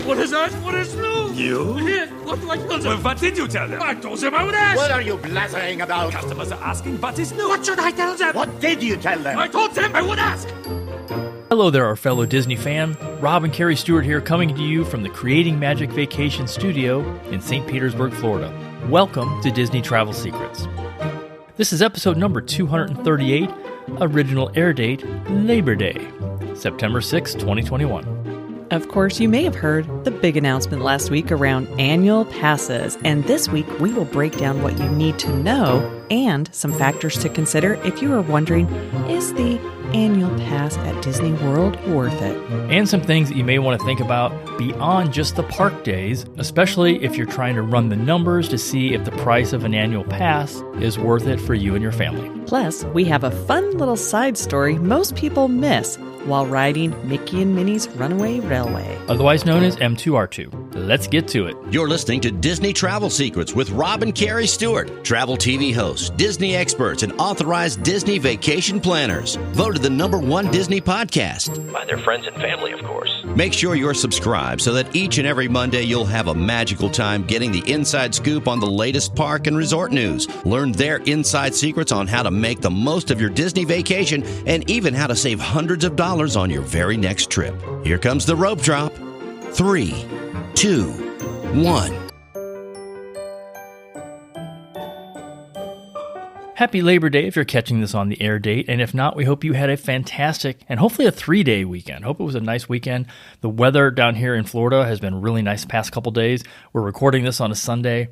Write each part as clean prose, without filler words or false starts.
What is that? What is new? You? Yes, what do I tell them? Well, what did you tell them? I told them I would ask. What are you blathering about? Customers are asking what is new. What should I tell them? What did you tell them? I told them I would ask. Hello there, our fellow Disney fan. Rob and Carrie Stewart here, coming to you from the Creating Magic Vacation Studio in St. Petersburg, Florida. Welcome to Disney Travel Secrets. This is episode number 238, original air date Labor Day, September 6, 2021. Of course, you may have heard the big announcement last week around annual passes, and this week we will break down what you need to know and some factors to consider if you are wondering, is the annual pass at Disney World worth it? And some things that you may want to think about beyond just the park days, especially if you're trying to run the numbers to see if the price of an annual pass is worth it for you and your family. Plus, we have a fun little side story most people miss while riding Mickey and Minnie's Runaway Railway, Otherwise known as M2R2. Let's get to it. You're listening to Disney Travel Secrets with Rob and Carrie Stewart, travel TV hosts, Disney experts, and authorized Disney vacation planners. Voted the #1 Disney podcast. By their friends and family, of course. Make sure you're subscribed so that each and every Monday you'll have a magical time getting the inside scoop on the latest park and resort news. Learn their inside secrets on how to make the most of your Disney vacation and even how to save hundreds of dollars on your very next trip. Here comes the rope drop. 3, 2, 1. Happy Labor Day if you're catching this on the air date, and if not, we hope you had a fantastic and hopefully a 3-day weekend. Hope it was a nice weekend. The weather down here in Florida has been really nice the past couple days. We're recording this on a Sunday,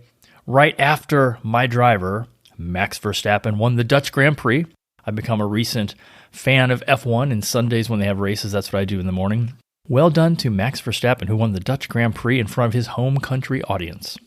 right after my driver, Max Verstappen, won the Dutch Grand Prix. I've become a recent fan of F1, and Sundays when they have races, that's what I do in the morning. Well done to Max Verstappen, who won the Dutch Grand Prix in front of his home country audience.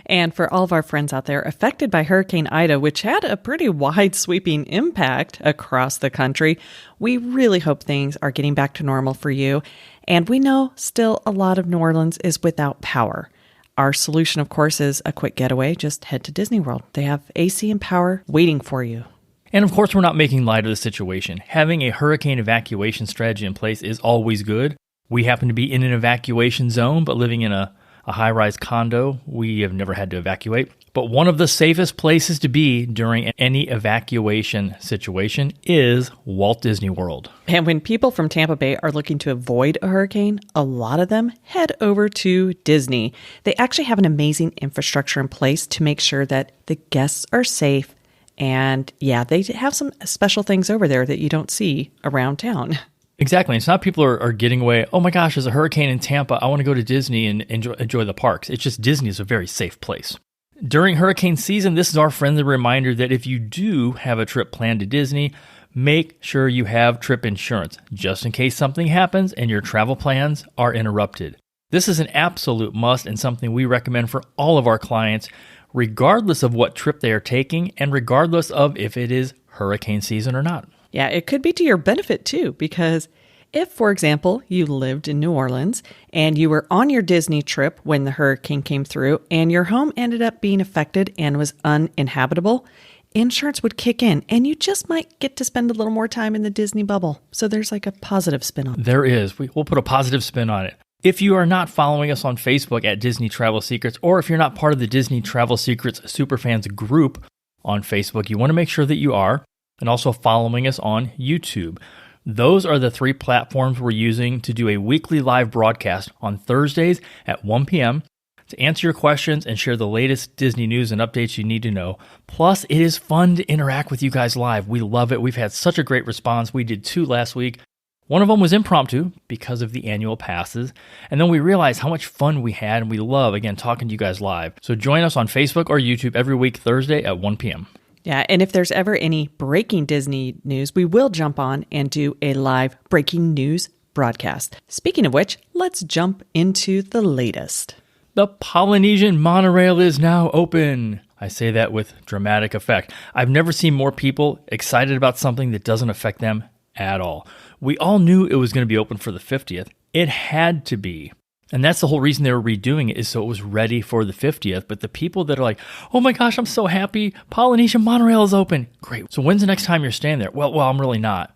And for all of our friends out there affected by Hurricane Ida, which had a pretty wide sweeping impact across the country, we really hope things are getting back to normal for you. And we know still a lot of New Orleans is without power. Our solution, of course, is a quick getaway. Just head to Disney World. They have AC and power waiting for you. And of course, we're not making light of the situation. Having a hurricane evacuation strategy in place is always good. We happen to be in an evacuation zone, but living in a high-rise condo, we have never had to evacuate. But one of the safest places to be during any evacuation situation is Walt Disney World. And when people from Tampa Bay are looking to avoid a hurricane, a lot of them head over to Disney. They actually have an amazing infrastructure in place to make sure that the guests are safe. And yeah, they have some special things over there that you don't see around town. Exactly. It's not people are getting away, oh my gosh, there's a hurricane in Tampa, I want to go to Disney and enjoy the parks. It's just Disney is a very safe place. During hurricane season, this is our friendly reminder that if you do have a trip planned to Disney, make sure you have trip insurance, just in case something happens and your travel plans are interrupted. This is an absolute must and something we recommend for all of our clients, regardless of what trip they are taking and regardless of if it is hurricane season or not. Yeah, it could be to your benefit too, because if, for example, you lived in New Orleans and you were on your Disney trip when the hurricane came through and your home ended up being affected and was uninhabitable, insurance would kick in and you just might get to spend a little more time in the Disney bubble. So there's like a positive spin on it. There is. We'll put a positive spin on it. If you are not following us on Facebook at Disney Travel Secrets, or if you're not part of the Disney Travel Secrets Superfans group on Facebook, you want to make sure that you are, and also following us on YouTube. Those are the 3 platforms we're using to do a weekly live broadcast on Thursdays at 1 p.m. to answer your questions and share the latest Disney news and updates you need to know. Plus, it is fun to interact with you guys live. We love it. We've had such a great response. We did 2 last week. One of them was impromptu because of the annual passes. And then we realized how much fun we had, and we love, again, talking to you guys live. So join us on Facebook or YouTube every week, Thursday at 1 p.m. Yeah, and if there's ever any breaking Disney news, we will jump on and do a live breaking news broadcast. Speaking of which, let's jump into the latest. The Polynesian monorail is now open. I say that with dramatic effect. I've never seen more people excited about something that doesn't affect them at all. We all knew it was going to be open for the 50th. It had to be. And that's the whole reason they were redoing it, is so it was ready for the 50th. But the people that are like, oh my gosh, I'm so happy, Polynesian monorail is open. Great. So when's the next time you're staying there? Well, I'm really not.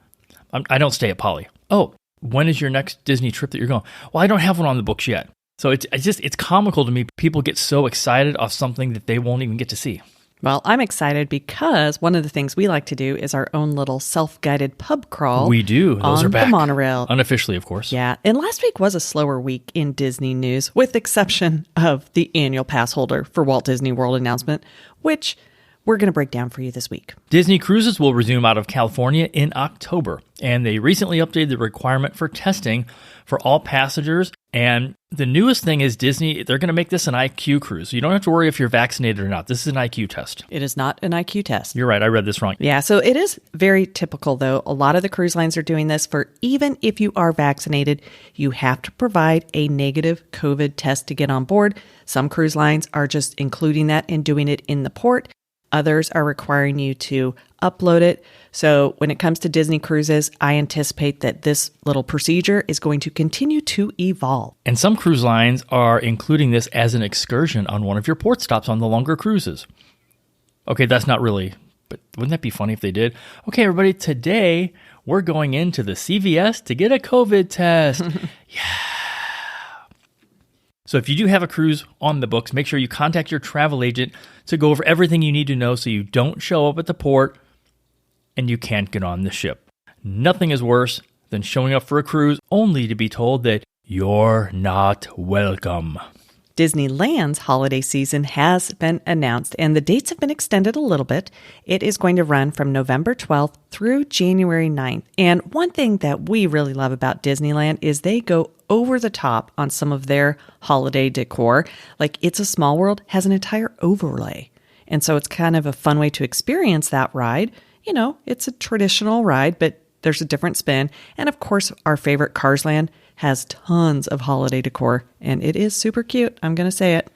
I don't stay at Poly. Oh, when is your next Disney trip that you're going? Well, I don't have one on the books yet. So it's comical to me. People get so excited off something that they won't even get to see. Well, I'm excited because one of the things we like to do is our own little self-guided pub crawl. We do. Those on are back. The monorail. Unofficially, of course. Yeah. And last week was a slower week in Disney news, with the exception of the annual pass holder for Walt Disney World announcement, which we're going to break down for you this week. Disney Cruises will resume out of California in October, and they recently updated the requirement for testing for all passengers. And the newest thing is Disney, they're going to make this an IQ cruise. You don't have to worry if you're vaccinated or not. This is an IQ test. It is not an IQ test. You're right. I read this wrong. Yeah, so it is very typical, though. A lot of the cruise lines are doing this for even if you are vaccinated, you have to provide a negative COVID test to get on board. Some cruise lines are just including that and doing it in the port. Others are requiring you to upload it. So when it comes to Disney cruises, I anticipate that this little procedure is going to continue to evolve. And some cruise lines are including this as an excursion on one of your port stops on the longer cruises. Okay, that's not really, but wouldn't that be funny if they did? Okay, everybody, today we're going into the CVS to get a COVID test. Yeah. So if you do have a cruise on the books, make sure you contact your travel agent to go over everything you need to know so you don't show up at the port and you can't get on the ship. Nothing is worse than showing up for a cruise only to be told that you're not welcome. Disneyland's holiday season has been announced, and the dates have been extended a little bit. It is going to run from November 12th through January 9th. And one thing that we really love about Disneyland is they go over the top on some of their holiday decor. Like It's a Small World has an entire overlay. And so it's kind of a fun way to experience that ride. You know, it's a traditional ride, but there's a different spin. And of course, our favorite Cars Land has tons of holiday decor, and it is super cute. I'm going to say it.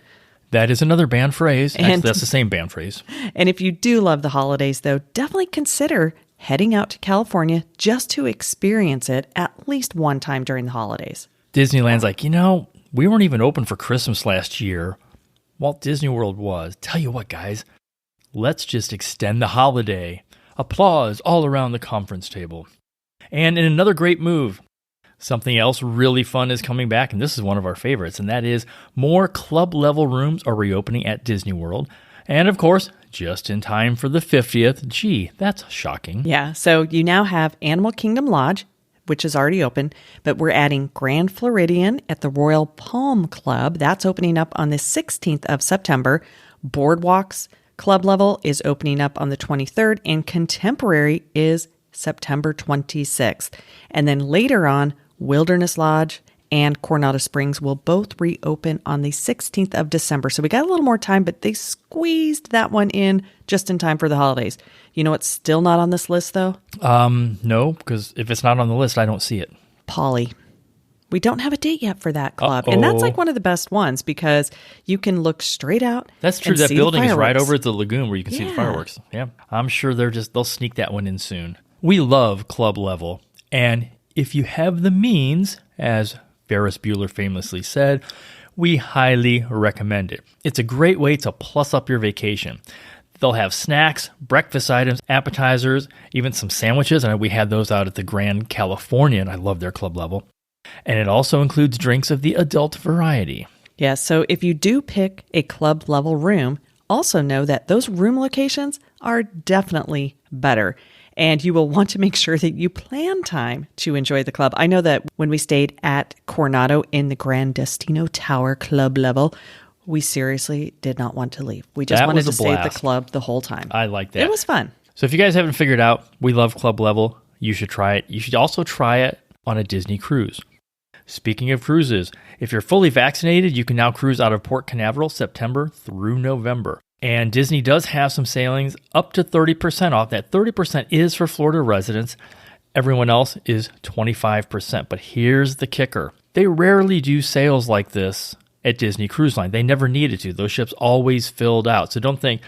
That is another band phrase. Actually, that's the same band phrase. And if you do love the holidays, though, definitely consider heading out to California just to experience it at least one time during the holidays. Disneyland's like, you know, we weren't even open for Christmas last year. Walt Disney World was. Tell you what, guys, let's just extend the holiday. Applause all around the conference table. And in another great move, something else really fun is coming back, and this is one of our favorites, and that is more club-level rooms are reopening at Disney World. And of course, just in time for the 50th. Gee, that's shocking. Yeah, so you now have Animal Kingdom Lodge, which is already open, but we're adding Grand Floridian at the Royal Palm Club. That's opening up on the 16th of September. Boardwalks Club Level is opening up on the 23rd, and Contemporary is September 26th. And then later on, Wilderness Lodge and Coronado Springs will both reopen on the 16th of December. So we got a little more time, but they squeezed that one in just in time for the holidays. You know what's still not on this list, though? No, because if it's not on the list, I don't see it. Polly. We don't have a date yet for that club. And that's like one of the best ones because you can look straight out. That's true. That building is right over at the lagoon where you can see the fireworks. Yeah. I'm sure they'll sneak that one in soon. We love Club Level. And if you have the means, as Ferris Bueller famously said, we highly recommend it. It's a great way to plus up your vacation. They'll have snacks, breakfast items, appetizers, even some sandwiches. And we had those out at the Grand California, and I love their Club Level. And it also includes drinks of the adult variety. Yeah, so if you do pick a club level room, also know that those room locations are definitely better. And you will want to make sure that you plan time to enjoy the club. I know that when we stayed at Coronado in the Grand Destino Tower Club Level, we seriously did not want to leave. We just wanted to stay at the club the whole time. I like that. It was fun. So if you guys haven't figured out, we love Club Level. You should try it. You should also try it on a Disney cruise. Speaking of cruises, if you're fully vaccinated, you can now cruise out of Port Canaveral September through November. And Disney does have some sailings up to 30% off. That 30% is for Florida residents. Everyone else is 25%. But here's the kicker. They rarely do sales like this at Disney Cruise Line. They never needed to. Those ships always filled out. So don't think,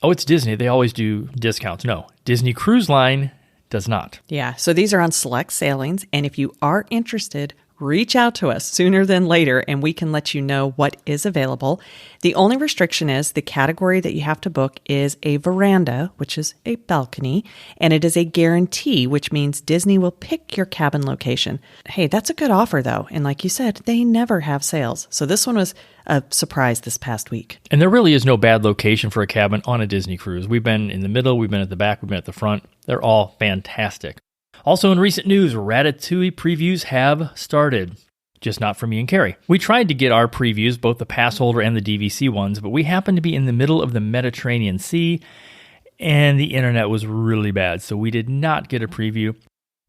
oh, it's Disney. They always do discounts. No, Disney Cruise Line does not. Yeah, so these are on select sailings. And if you are interested, reach out to us sooner than later and we can let you know what is available. The only restriction is the category that you have to book is a veranda, which is a balcony, and it is a guarantee, which means Disney will pick your cabin location. Hey, that's a good offer though. And like you said, they never have sales. So this one was a surprise this past week. And there really is no bad location for a cabin on a Disney cruise. We've been in the middle, we've been at the back, we've been at the front. They're all fantastic. Also in recent news, Ratatouille previews have started. Just not for me and Carrie. We tried to get our previews, both the pass holder and the DVC ones, but we happened to be in the middle of the Mediterranean Sea, and the internet was really bad, so we did not get a preview.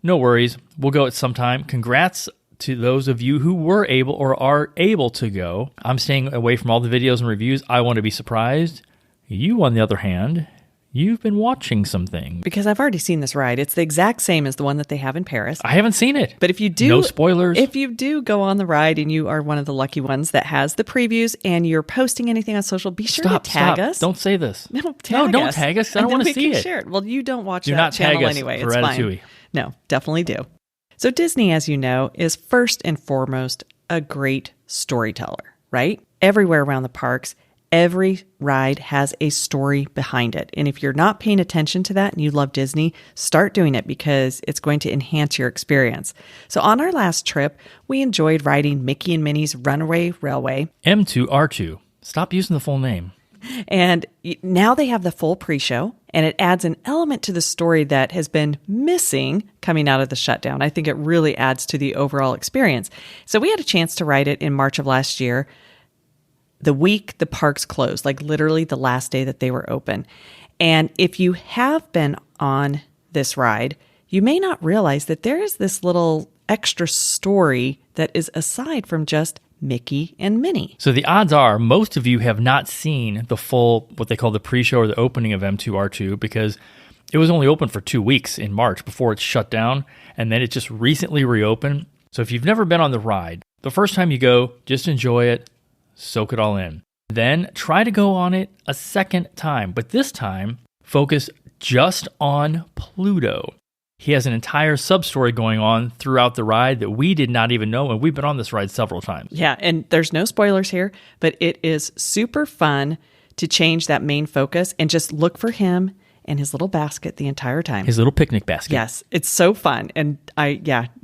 No worries, we'll go at some time. Congrats to those of you who were able or are able to go. I'm staying away from all the videos and reviews. I want to be surprised. You, on the other hand, you've been watching some things. Because I've already seen this ride. It's the exact same as the one that they have in Paris. I haven't seen it. But if you do... No spoilers. If you do go on the ride and you are one of the lucky ones that has the previews and you're posting anything on social, be sure to tag us. Don't say this. No, Don't tag us. I don't want to see it. Share it. Well, you don't watch do that not channel tag us anyway. For it's Ratatouille. fine. No, definitely do. So Disney, as you know, is first and foremost a great storyteller, right? Everywhere around the parks, every ride has a story behind it. And if you're not paying attention to that and you love Disney, start doing it because it's going to enhance your experience. So on our last trip, we enjoyed riding Mickey and Minnie's Runaway Railway. M2R2. Stop using the full name. And now they have the full pre-show, and it adds an element to the story that has been missing coming out of the shutdown. I think it really adds to the overall experience. So we had a chance to ride it in March of last year, the week the parks closed, like literally the last day that they were open. And if you have been on this ride, you may not realize that there is this little extra story that is aside from just Mickey and Minnie. So the odds are most of you have not seen the full, what they call the pre-show or the opening of M2R2, because it was only open for 2 weeks in March before it shut down, and then it just recently reopened. So if you've never been on the ride, the first time you go, just enjoy it, soak it all in. Then try to go on it a second time, but this time focus just on Pluto. He has an entire sub-story going on throughout the ride that we did not even know, and we've been on this ride several times. Yeah, and there's no spoilers here, but it is super fun to change that main focus and just look for him and his little basket the entire time. His little picnic basket. Yes, it's so fun. And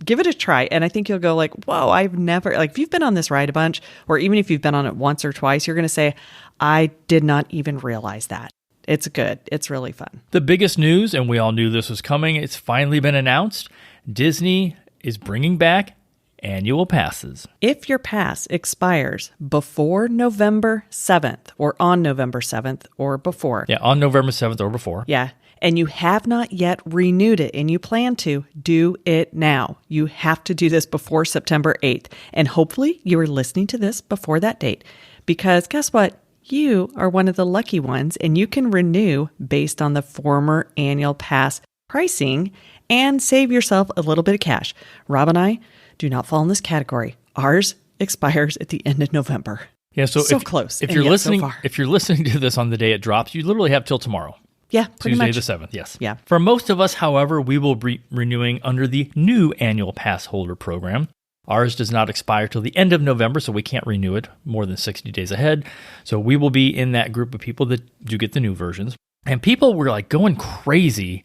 give it a try. And I think you'll go like, whoa, I've never, like if you've been on this ride a bunch, or even if you've been on it once or twice, you're going to say, I did not even realize that. It's good. It's really fun. The biggest news, and we all knew this was coming, it's finally been announced. Disney is bringing back annual passes. If your pass expires before November 7th or on November 7th or before. Yeah, on November 7th or before. Yeah. And you have not yet renewed it and you plan to, do it now. You have to do this before September 8th. And hopefully you are listening to this before that date. Because guess what? You are one of the lucky ones and you can renew based on the former annual pass pricing and save yourself a little bit of cash. Rob and I do not fall in this category. Ours expires at the end of November. Yeah, so close. If you're listening to this on the day it drops, you literally have till tomorrow. Yeah, pretty Tuesday much. the 7th, yes. Yeah. For most of us, however, we will be renewing under the new annual pass holder program. Ours does not expire till the end of November, so we can't renew it more than 60 days ahead. So we will be in that group of people that do get the new versions. And people were like going crazy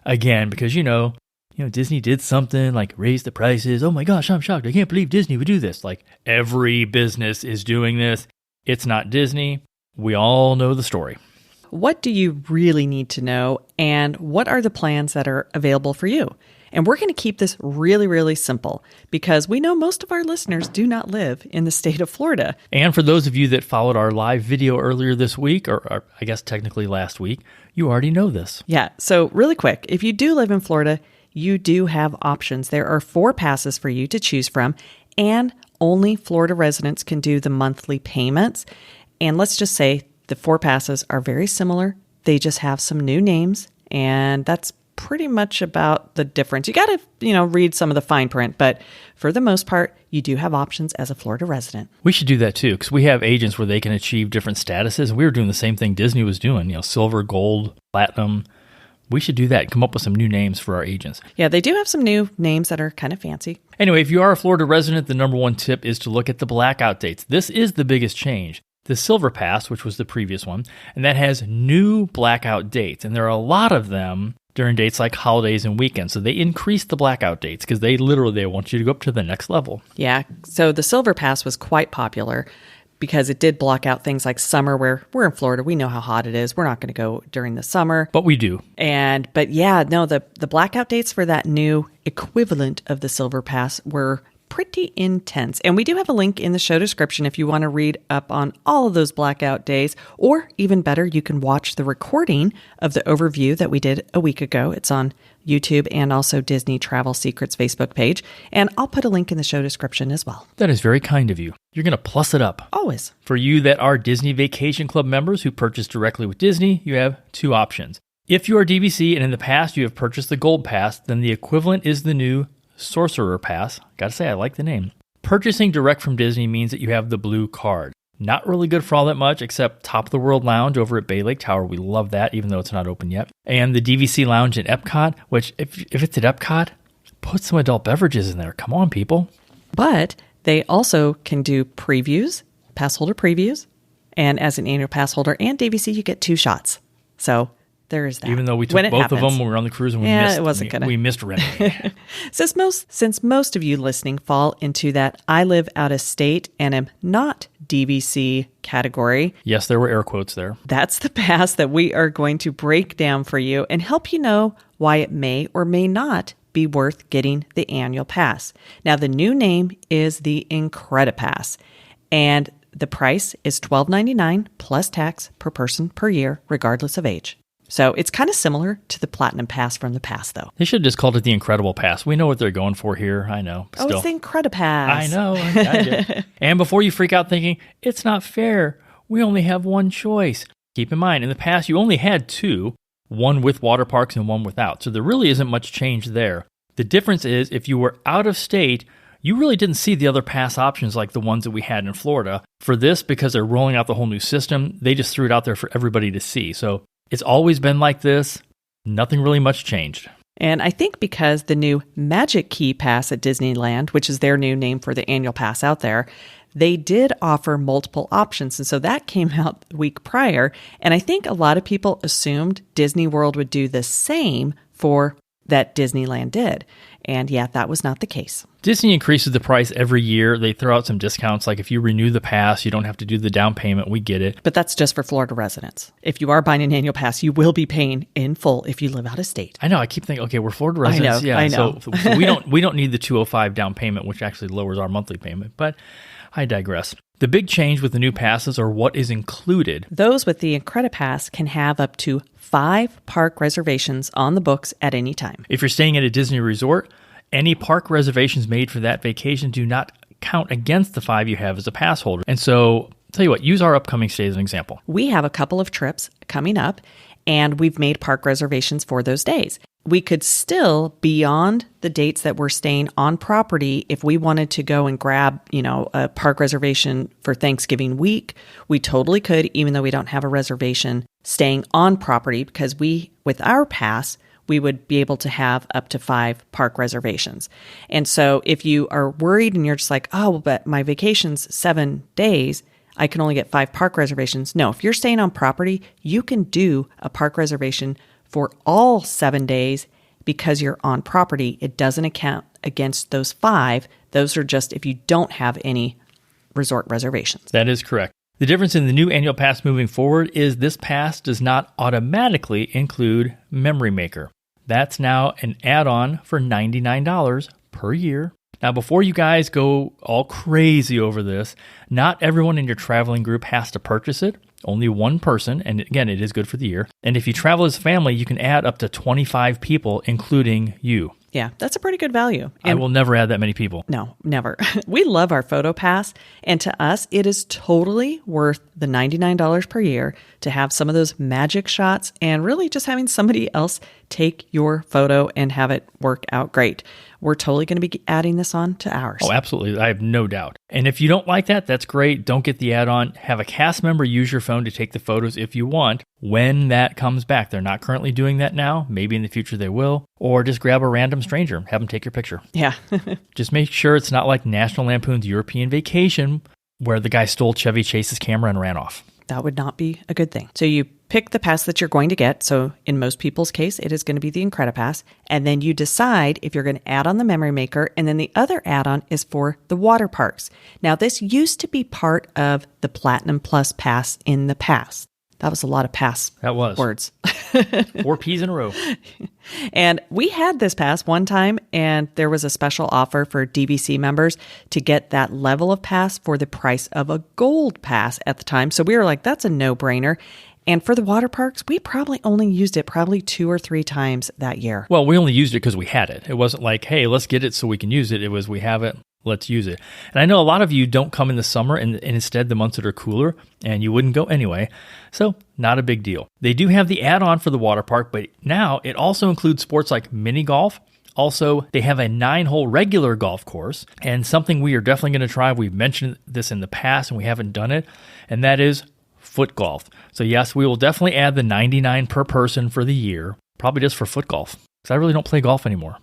again because, you know, Disney did something like raise the prices. Oh my gosh, I'm shocked. I can't believe Disney would do this. Like every business is doing this. It's not Disney. We all know the story. What do you really need to know? And what are the plans that are available for you? And we're going to keep this really, really simple because we know most of our listeners do not live in the state of Florida. And for those of you that followed our live video earlier this week, or I guess technically last week, you already know this. Yeah. So really quick, if you do live in Florida, you do have options. There are 4 passes for you to choose from, and only Florida residents can do the monthly payments. And let's just say the 4 passes are very similar. They just have some new names, and that's pretty much about the difference. You got to, read some of the fine print, but for the most part, you do have options as a Florida resident. We should do that too, because we have agents where they can achieve different statuses. We were doing the same thing Disney was doing, silver, gold, platinum, We should do that. Come up with some new names for our agents. Yeah, they do have some new names that are kind of fancy. Anyway, if you are a Florida resident, the number one tip is to look at the blackout dates. This is the biggest change. The Silver Pass, which was the previous one, and that has new blackout dates. And there are a lot of them during dates like holidays and weekends. So they increased the blackout dates because they want you to go up to the next level. Yeah, so the Silver Pass was quite popular because it did block out things like summer, where we're in Florida. We know how hot it is. We're not going to go during the summer. But we do. But yeah, no, the blackout dates for that new equivalent of the Silver Pass were pretty intense. And we do have a link in the show description if you want to read up on all of those blackout days, or even better, you can watch the recording of the overview that we did a week ago. It's on YouTube and also Disney Travel Secrets Facebook page. And I'll put a link in the show description as well. That is very kind of you. You're going to plus it up. Always. For you that are Disney Vacation Club members who purchase directly with Disney, you have two options. If you are DVC and in the past you have purchased the Gold Pass, then the equivalent is the new Sorcerer Pass. Gotta say, I like the name. Purchasing direct from Disney means that you have the blue card. Not really good for all that much, except Top of the World Lounge over at Bay Lake Tower. We love that, even though it's not open yet. And the DVC Lounge at Epcot, which if it's at Epcot, put some adult beverages in there. Come on, people. But they also can do previews, pass holder previews. And as an annual pass holder and DVC, you get 2 shots. So there is that. Even though we took both of them when we were on the cruise and we missed renting. Since most of you listening fall into that I live out of state and am not DVC category. Yes, there were air quotes there. That's the pass that we are going to break down for you and help you know why it may or may not be worth getting the annual pass. Now, the new name is the Incredipass, and the price is $12.99 plus tax per person per year, regardless of age. So it's kind of similar to the Platinum Pass from the past, though. They should have just called it the Incredible Pass. We know what they're going for here. I know. Still. It's the Incredipass. I know. I get it. And before you freak out thinking, it's not fair, we only have one choice. Keep in mind, in the past, you only had 2, one with water parks and one without. So there really isn't much change there. The difference is if you were out of state, you really didn't see the other pass options like the ones that we had in Florida. For this, because they're rolling out the whole new system, they just threw it out there for everybody to see. So it's always been like this. Nothing really much changed. And I think because the new Magic Key Pass at Disneyland, which is their new name for the annual pass out there, they did offer multiple options. And so that came out the week prior. And I think a lot of people assumed Disney World would do the same for that Disneyland did. And yeah, that was not the case. Disney increases the price every year. They throw out some discounts, like if you renew the pass, you don't have to do the down payment. We get it. But that's just for Florida residents. If you are buying an annual pass, you will be paying in full if you live out of state. I know. I keep thinking, okay, we're Florida residents. I know. So we don't need the $205 down payment, which actually lowers our monthly payment. But I digress. The big change with the new passes are what is included. Those with the Incredipass can have up to 5 park reservations on the books at any time. If you're staying at a Disney resort, any park reservations made for that vacation do not count against the 5 you have as a pass holder. And so, tell you what, use our upcoming stay as an example. We have a couple of trips coming up, and we've made park reservations for those days. We could still, beyond the dates that we're staying on property, if we wanted to go and grab, a park reservation for Thanksgiving week, we totally could, even though we don't have a reservation staying on property, because with our pass, we would be able to have up to 5 park reservations. And so if you are worried and you're just like, oh, but my vacation's 7 days, I can only get 5 park reservations. No, if you're staying on property, you can do a park reservation for all 7 days because you're on property. It doesn't account against those 5. Those are just if you don't have any resort reservations. That is correct. The difference in the new annual pass moving forward is this pass does not automatically include Memory Maker. That's now an add-on for $99 per year. Now, before you guys go all crazy over this, not everyone in your traveling group has to purchase it. Only one person, and again, it is good for the year. And if you travel as a family, you can add up to 25 people, including you. Yeah, that's a pretty good value. And I will never add that many people. No, never. We love our photo pass, and to us, it is totally worth the $99 per year to have some of those magic shots and really just having somebody else take your photo and have it work out great. we're totally going to be adding this on to ours. Oh, absolutely. I have no doubt. And if you don't like that, that's great. Don't get the add-on. Have a cast member use your phone to take the photos if you want when that comes back. They're not currently doing that now. Maybe in the future they will. Or just grab a random stranger, have them take your picture. Yeah. Just make sure it's not like National Lampoon's European Vacation where the guy stole Chevy Chase's camera and ran off. That would not be a good thing. So you pick the pass that you're going to get. So in most people's case, it is going to be the Incredipass. And then you decide if you're going to add on the Memory Maker. And then the other add-on is for the water parks. Now, this used to be part of the Platinum Plus pass in the past. That was a lot of pass words. 4 P's in a row. And we had this pass one time, and there was a special offer for DVC members to get that level of pass for the price of a gold pass at the time. So we were like, that's a no-brainer. And for the water parks, we probably only used it 2 or 3 times that year. Well, we only used it because we had it. It wasn't like, hey, let's get it so we can use it. It was, we have it, let's use it. And I know a lot of you don't come in the summer and instead the months that are cooler, and you wouldn't go anyway. So not a big deal. They do have the add-on for the water park, but now it also includes sports like mini golf. Also, they have a 9-hole regular golf course, and something we are definitely going to try. We've mentioned this in the past and we haven't done it, and that is foot golf. So yes, we will definitely add the $99 per person for the year, probably just for foot golf, because I really don't play golf anymore.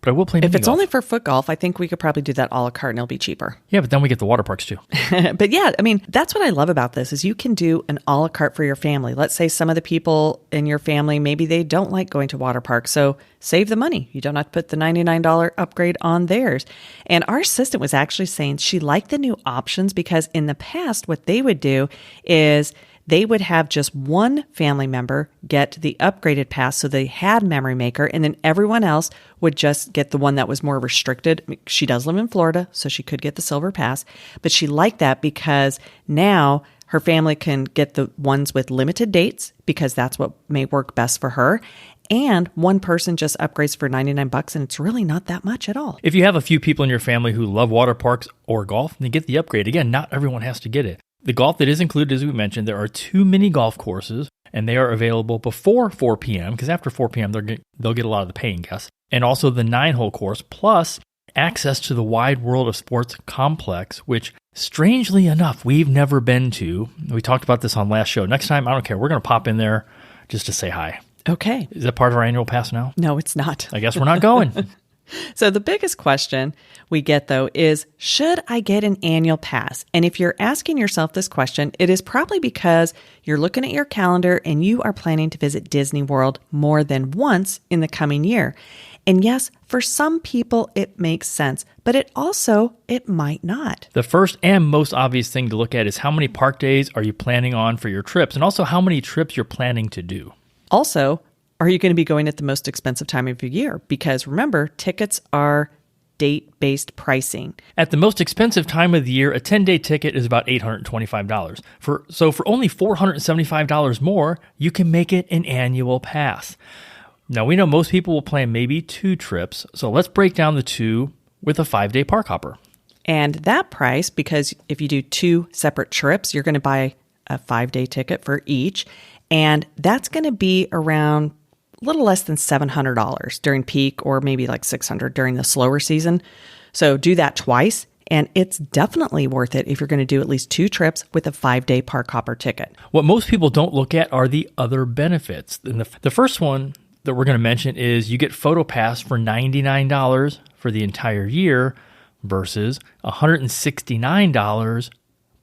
But I will play mini golf. If it's only for foot golf, I think we could probably do that a la carte and it'll be cheaper. Yeah, but then we get the water parks too. But yeah, I mean, that's what I love about this is you can do an a la carte for your family. Let's say some of the people in your family, maybe they don't like going to water parks. So save the money. You don't have to put the $99 upgrade on theirs. And our assistant was actually saying she liked the new options because in the past, what they would do is they would have just one family member get the upgraded pass so they had Memory Maker, and then everyone else would just get the one that was more restricted. She does live in Florida, so she could get the silver pass, but she liked that because now her family can get the ones with limited dates because that's what may work best for her. And one person just upgrades for $99, and it's really not that much at all. If you have a few people in your family who love water parks or golf, then get the upgrade. Again, not everyone has to get it. The golf that is included, as we mentioned, there are 2 mini golf courses, and they are available before 4 p.m., because after 4 p.m., they'll get a lot of the paying guests. And also the 9-hole course, plus access to the Wide World of Sports complex, which, strangely enough, we've never been to. We talked about this on last show. Next time, I don't care. We're going to pop in there just to say hi. Okay. Is that part of our annual pass now? No, it's not. I guess we're not going. So the biggest question we get, though, is should I get an annual pass? And if you're asking yourself this question, it is probably because you're looking at your calendar and you are planning to visit Disney World more than once in the coming year. And yes, for some people, it makes sense, but it might not. The first and most obvious thing to look at is how many park days are you planning on for your trips, and also how many trips you're planning to do. Also, are you going to be going at the most expensive time of your year? Because remember, tickets are date-based pricing. At the most expensive time of the year, a 10-day ticket is about $825. So for only $475 more, you can make it an annual pass. Now, we know most people will plan maybe 2 trips, so let's break down the 2 with a 5-day park hopper. And that price, because if you do 2 separate trips, you're going to buy a 5-day ticket for each, and that's going to be around a little less than $700 during peak, or maybe like $600 during the slower season. So do that twice, and it's definitely worth it if you're going to do at least 2 trips with a 5-day park hopper ticket. What most people don't look at are the other benefits. And the first one that we're going to mention is you get PhotoPass for $99 for the entire year versus $169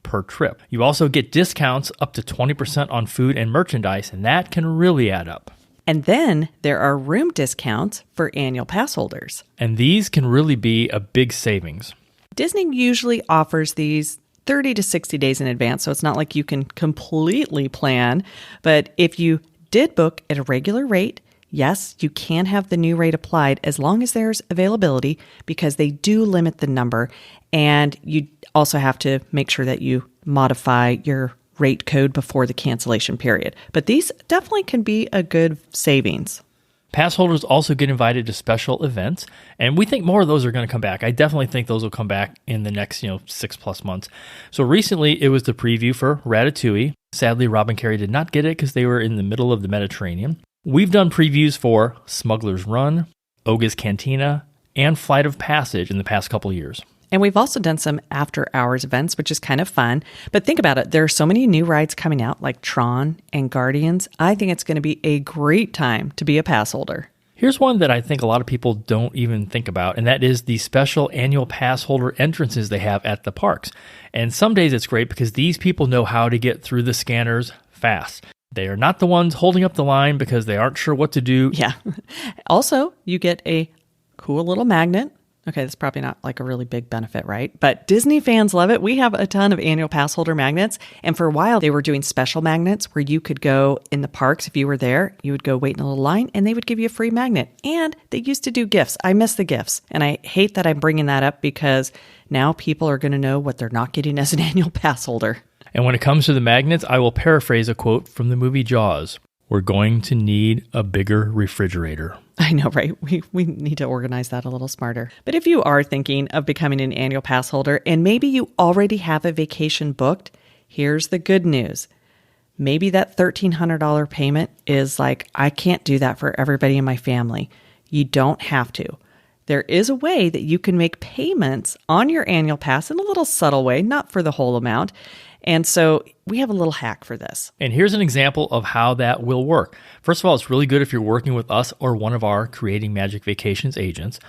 per trip. You also get discounts up to 20% on food and merchandise, and that can really add up. And then there are room discounts for annual pass holders. And these can really be a big savings. Disney usually offers these 30 to 60 days in advance, so it's not like you can completely plan. But if you did book at a regular rate, yes, you can have the new rate applied as long as there's availability, because they do limit the number. And you also have to make sure that you modify your rate code before the cancellation period. But these definitely can be a good savings. Pass holders also get invited to special events, and we think more of those are going to come back. I definitely think those will come back in the next 6+ months. So recently, it was the preview for Ratatouille. Sadly, Rob and Carrie did not get it because they were in the middle of the Mediterranean. We've done previews for Smuggler's Run, Oga's Cantina, and Flight of Passage in the past couple years. And we've also done some after-hours events, which is kind of fun. But think about it. There are so many new rides coming out, like Tron and Guardians. I think it's going to be a great time to be a pass holder. Here's one that I think a lot of people don't even think about, and that is the special annual pass holder entrances they have at the parks. And some days it's great because these people know how to get through the scanners fast. They are not the ones holding up the line because they aren't sure what to do. Yeah. Also, you get a cool little magnet. Okay, that's probably not like a really big benefit, right? But Disney fans love it. We have a ton of annual pass holder magnets. And for a while, they were doing special magnets where you could go in the parks. If you were there, you would go wait in a little line and they would give you a free magnet. And they used to do gifts. I miss the gifts. And I hate that I'm bringing that up because now people are going to know what they're not getting as an annual pass holder. And when it comes to the magnets, I will paraphrase a quote from the movie Jaws. We're going to need a bigger refrigerator. I know, right? We need to organize that a little smarter. But if you are thinking of becoming an annual pass holder and maybe you already have a vacation booked, here's the good news. Maybe that $1,300 payment is like, I can't do that for everybody in my family. You don't have to. There is a way that you can make payments on your annual pass in a little subtle way, not for the whole amount. And so we have a little hack for this. And here's an example of how that will work. First of all, it's really good if you're working with us or one of our Creating Magic Vacations agents.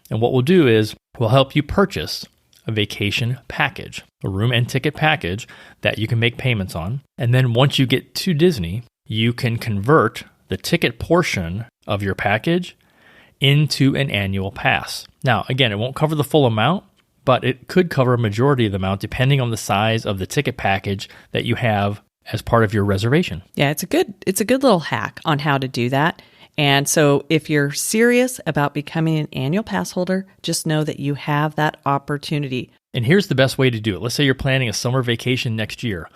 And what we'll do is we'll help you purchase a vacation package, a room and ticket package that you can make payments on. And then once you get to Disney, you can convert the ticket portion of your package into an annual pass. Now, again, it won't cover the full amount, but it could cover a majority of the amount depending on the size of the ticket package that you have as part of your reservation. Yeah, it's a good little hack on how to do that. And so if you're serious about becoming an annual pass holder, just know that you have that opportunity. And here's the best way to do it. Let's say you're planning a summer vacation next year.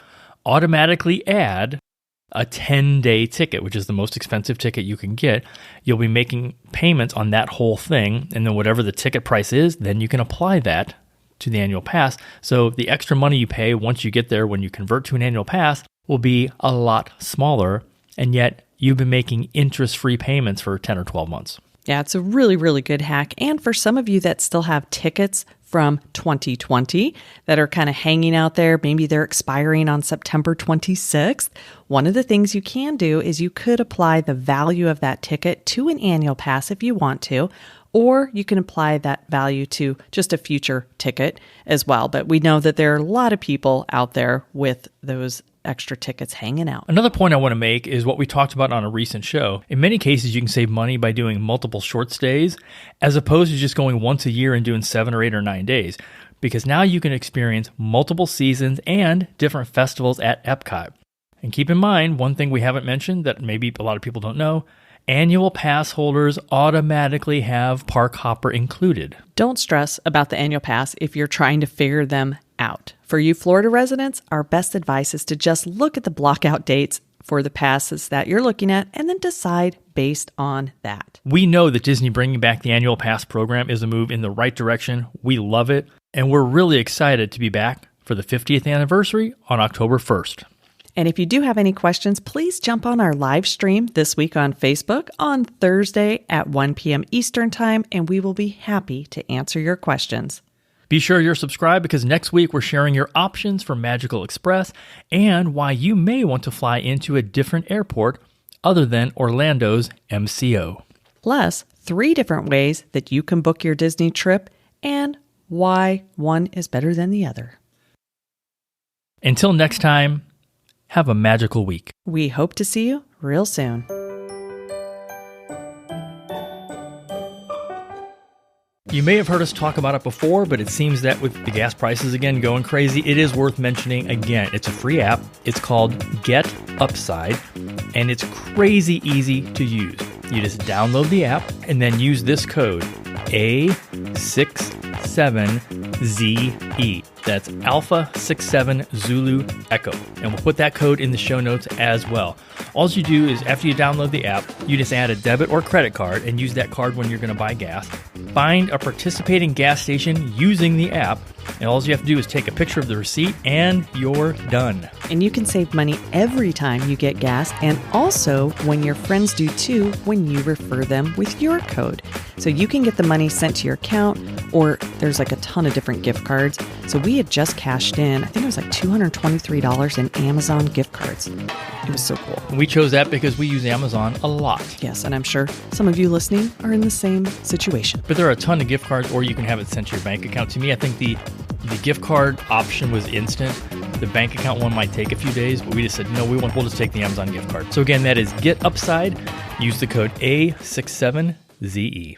Automatically add a 10-day ticket, which is the most expensive ticket you can get. You'll be making payments on that whole thing, and then whatever the ticket price is, then you can apply that to the annual pass. So the extra money you pay once you get there when you convert to an annual pass will be a lot smaller, and yet you've been making interest-free payments for 10 or 12 months. Yeah, it's a really, really good hack. And for some of you that still have tickets from 2020 that are kind of hanging out there, maybe they're expiring on September 26th, one of the things you can do is you could apply the value of that ticket to an annual pass if you want to, or you can apply that value to just a future ticket as well. But we know that there are a lot of people out there with those extra tickets hanging out. Another point I want to make is what we talked about on a recent show. In many cases, you can save money by doing multiple short stays as opposed to just going once a year and doing 7 or 8 or 9 days, because now you can experience multiple seasons and different festivals at Epcot. And keep in mind, one thing we haven't mentioned that maybe a lot of people don't know, annual pass holders automatically have Park Hopper included. Don't stress about the annual pass if you're trying to figure them out. For you Florida residents, our best advice is to just look at the blockout dates for the passes that you're looking at and then decide based on that. We know that Disney bringing back the annual pass program is a move in the right direction. We love it, and we're really excited to be back for the 50th anniversary on October 1st. And if you do have any questions, please jump on our live stream this week on Facebook on Thursday at 1 p.m. Eastern Time, and we will be happy to answer your questions. Be sure you're subscribed because next week we're sharing your options for Magical Express and why you may want to fly into a different airport other than Orlando's MCO. Plus, 3 different ways that you can book your Disney trip and why one is better than the other. Until next time, have a magical week. We hope to see you real soon. You may have heard us talk about it before, but it seems that with the gas prices again going crazy, it is worth mentioning again. It's a free app. It's called Get Upside, and it's crazy easy to use. You just download the app and then use this code A67ZE. That's Alpha 67 Zulu Echo. And we'll put that code in the show notes as well. All you do is after you download the app, you just add a debit or credit card and use that card when you're going to buy gas. Find a participating gas station using the app, and all you have to do is take a picture of the receipt and you're done. And you can save money every time you get gas, and also when your friends do too when you refer them with your code. So you can get the money sent to your account, or there's like a ton of different gift cards. So we had just cashed in, I think it was like $223 in Amazon gift cards. It was so cool. We chose that because we use Amazon a lot. Yes, and I'm sure some of you listening are in the same situation. But there are a ton of gift cards, or you can have it sent to your bank account. To me, I think the gift card option was instant. The bank account one might take a few days, but we just said, no, we'll just take the Amazon gift card. So again, that is Get Upside. Use the code A67ZE.